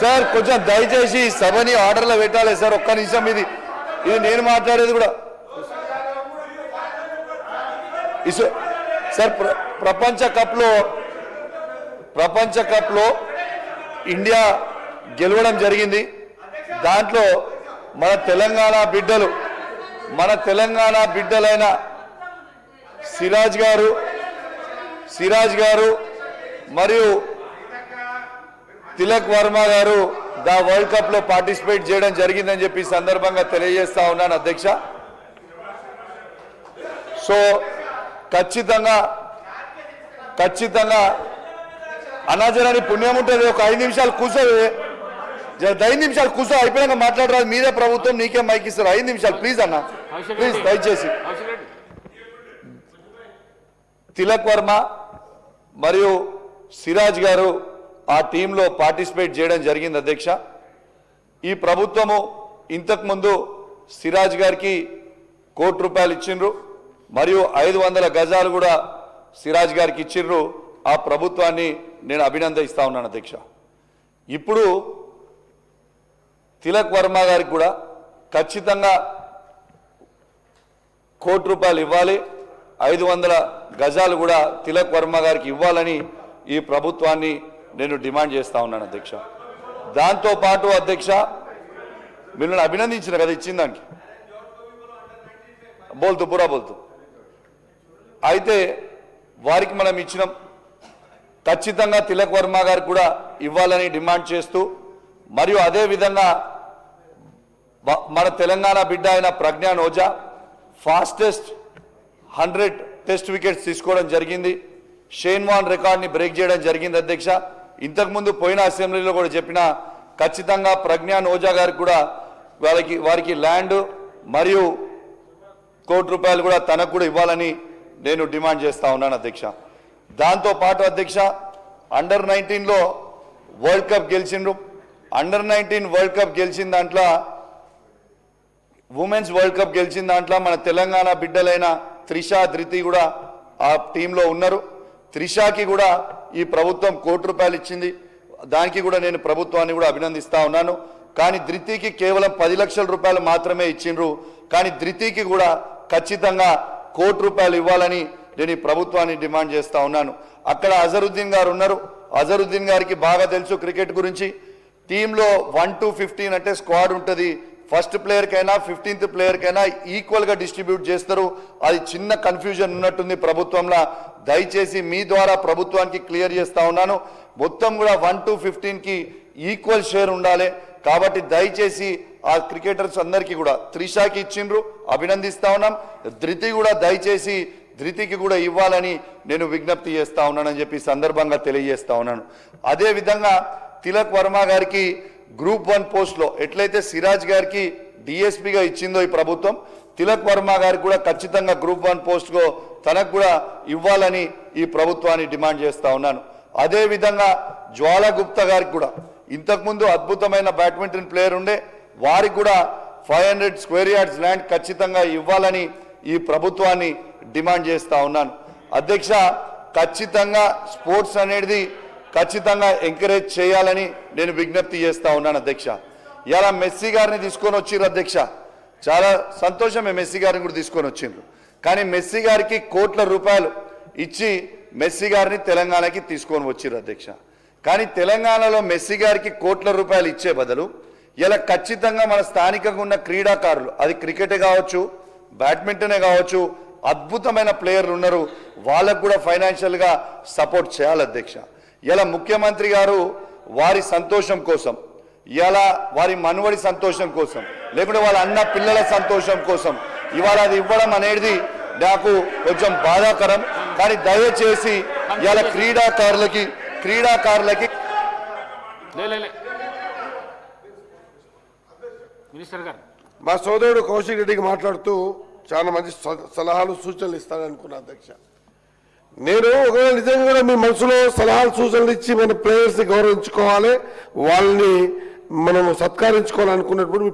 Sir కొంచెం దయచేసి సభని ఆర్డర్లో పెట్టాలి సార్. ఒక్క నిమిషం, ఇది నేను మాట్లాడేది కూడా సార్. ప్రపంచ కప్లో ఇండియా గెలవడం జరిగింది. దాంట్లో మన తెలంగాణ బిడ్డలైన సిరాజ్ గారు మరియు తిలక్ వర్మ గారు వరల్డ్ కప్ లో పార్టిసిపేట్ చేయడం జరిగిందని చెప్పి సందర్భంగా తెలియజేస్తా ఉన్నాను అధ్యక్ష. సో ఖచ్చితంగా అనాజరాని పుణ్యం ఉంటుంది. ఒక 5 నిమిషాలు కూర్చోవే, 5 నిమిషాలు కూర్చో, అయిపోయాక మాట్లాడరాదు. మీరే ప్రభుత్వం, నీకే మైక్ ఇస్తారు. 5 నిమిషాలు ప్లీజ్ అన్న, ప్లీజ్ దయచేసి. తిలక్ వర్మ మరియు సిరాజ్ గారు ఆ టీంలో పార్టిసిపేట్ చేయడం జరిగింది అధ్యక్ష. ఈ ప్రభుత్వము ఇంతకుముందు సిరాజ్ గారికి ₹1 కోటి ఇచ్చిండ్రు మరియు 500 గజాలు కూడా సిరాజ్ గారికి ఇచ్చిండ్రు. ఆ ప్రభుత్వాన్ని నేను అభినందిస్తా ఉన్నాను అధ్యక్ష. ఇప్పుడు తిలక్ వర్మ గారికి కూడా ఖచ్చితంగా ₹1 కోటి ఇవ్వాలి, 500 గజాలు కూడా తిలక్ వర్మ గారికి ఇవ్వాలని ఈ ప్రభుత్వాన్ని నేను డిమాండ్ చేస్తా ఉన్నాను అధ్యక్ష. దాంతోపాటు అధ్యక్ష, మిమ్మల్ని అభినందించిన కదా ఇచ్చిన దానికి బోల్తూ అయితే వారికి మనం ఇచ్చినాం. ఖచ్చితంగా తిలక్ వర్మ గారికి కూడా ఇవ్వాలని డిమాండ్ చేస్తూ, మరియు అదేవిధంగా మన తెలంగాణ బిడ్డ అయిన Pragyan Ojha fastest 100 test wickets తీసుకోవడం జరిగింది. షేన్ వాన్ రికార్డ్ని బ్రేక్ చేయడం జరిగింది అధ్యక్ష. ఇంతకుముందు పోయిన అసెంబ్లీలో కూడా చెప్పిన, ఖచ్చితంగా ప్రజ్ఞాన్ ఓజా గారికి కూడా వారికి ల్యాండ్ మరియు ₹1 కోటి కూడా తనకు కూడా ఇవ్వాలని నేను డిమాండ్ చేస్తా ఉన్నాను అధ్యక్ష. దాంతోపాటు అధ్యక్ష, అండర్-19లో వరల్డ్ కప్ గెలిచిండ్రు. అండర్-19 వరల్డ్ కప్ గెలిచిన దాంట్లో, ఉమెన్స్ వరల్డ్ కప్ గెలిచిన దాంట్లో మన తెలంగాణ బిడ్డలైన త్రిషా, ధృతి కూడా ఆ టీంలో ఉన్నారు. త్రిషాకి కూడా ఈ ప్రభుత్వం ₹1 కోటి ఇచ్చింది. దానికి కూడా నేను ప్రభుత్వాన్ని కూడా అభినందిస్తా ఉన్నాను. కానీ ధృతికి కేవలం ₹10 లక్షలు మాత్రమే ఇచ్చిండ్రు. కానీ ధృతికి కూడా ఖచ్చితంగా ₹1 కోటి ఇవ్వాలని నేను ఈ ప్రభుత్వాన్ని డిమాండ్ చేస్తా ఉన్నాను. అక్కడ అజరుద్దీన్ గారు ఉన్నారు. అజరుద్దీన్ గారికి బాగా తెలుసు క్రికెట్ గురించి. టీంలో 1 to 15 అంటే స్క్వాడ్ ఉంటుంది. ఫస్ట్ ప్లేయర్కైనా 15th ప్లేయర్కైనా ఈక్వల్గా డిస్ట్రిబ్యూట్ చేస్తారు. అది చిన్న కన్ఫ్యూజన్ ఉన్నట్టుంది ప్రభుత్వంలో. దయచేసి మీ ద్వారా ప్రభుత్వానికి క్లియర్ చేస్తా ఉన్నాను, మొత్తం కూడా 1 to 15కి ఈక్వల్ షేర్ ఉండాలి. కాబట్టి దయచేసి ఆ క్రికెటర్స్ అందరికీ కూడా, త్రిషాకి ఇచ్చిండ్రు, అభినందిస్తా ఉన్నాం. ధృతి కూడా దయచేసి ధృతికి కూడా ఇవ్వాలని నేను విజ్ఞప్తి చేస్తా ఉన్నానని చెప్పి సందర్భంగా తెలియజేస్తా ఉన్నాను. అదేవిధంగా తిలక్ వర్మ గారికి గ్రూప్ 1 పోస్ట్లో ఎట్లయితే సిరాజ్ గారికి డిఎస్పీగా ఇచ్చిందో ఈ ప్రభుత్వం, తిలక్ వర్మ గారికి కూడా ఖచ్చితంగా గ్రూప్ 1 పోస్ట్లో తనకు కూడా ఇవ్వాలని ఈ ప్రభుత్వాన్ని డిమాండ్ చేస్తా ఉన్నాను. అదేవిధంగా జ్వాలా గుప్తా గారికి కూడా ఇంతకుముందు అద్భుతమైన బ్యాడ్మింటన్ ప్లేయర్ ఉండే, వారికి కూడా 500 స్క్వేర్ యార్డ్స్ ల్యాండ్ ఖచ్చితంగా ఇవ్వాలని ఈ ప్రభుత్వాన్ని డిమాండ్ చేస్తా ఉన్నాను అధ్యక్ష. ఖచ్చితంగా స్పోర్ట్స్ అనేది ఖచ్చితంగా ఎంకరేజ్ చేయాలని నేను విజ్ఞప్తి చేస్తా ఉన్నాను అధ్యక్ష. ఇలా మెస్సీ గారిని తీసుకొని వచ్చిర్రు అధ్యక్ష, చాలా సంతోషమే. మెస్సీ గారిని కూడా తీసుకొని వచ్చిండ్రు. కానీ మెస్సీ గారికి ₹1 కోట్ల ఇచ్చి మెస్సీ గారిని తెలంగాణకి తీసుకొని వచ్చిర్రు అధ్యక్ష. కానీ తెలంగాణలో మెస్సీ గారికి ₹1 కోట్ల ఇచ్చే బదులు ఇలా ఖచ్చితంగా మన స్థానికంగా ఉన్న క్రీడాకారులు, అది క్రికెటే కావచ్చు, బ్యాడ్మింటనే కావచ్చు, అద్భుతమైన ప్లేయర్లు ఉన్నారు, వాళ్ళకు కూడా ఫైనాన్షియల్గా సపోర్ట్ చేయాలి అధ్యక్ష. ఇలా ముఖ్యమంత్రి గారు వారి సంతోషం కోసం, ఇలా వారి మనవడి సంతోషం కోసం, లేకుంటే వాళ్ళ అన్న పిల్లల సంతోషం కోసం ఇవాళ అది ఇవ్వడం అనేది నాకు కొంచెం బాధాకరం. కానీ దయచేసి ఇలా క్రీడాకారులకి మా సోదరుడు కౌశిక్ రెడ్డికి మాట్లాడుతూ చాలా మంచి సలహాలు సూచనలు ఇస్తాననుకున్నా అధ్యక్ష. నేను ఒకవేళ నిజంగా కూడా మీ మనసులో సలహాలు సూచనలు ఇచ్చి మన ప్లేయర్స్ని గౌరవించుకోవాలి, వాళ్ళని మనం సత్కరించుకోవాలనుకున్నప్పుడు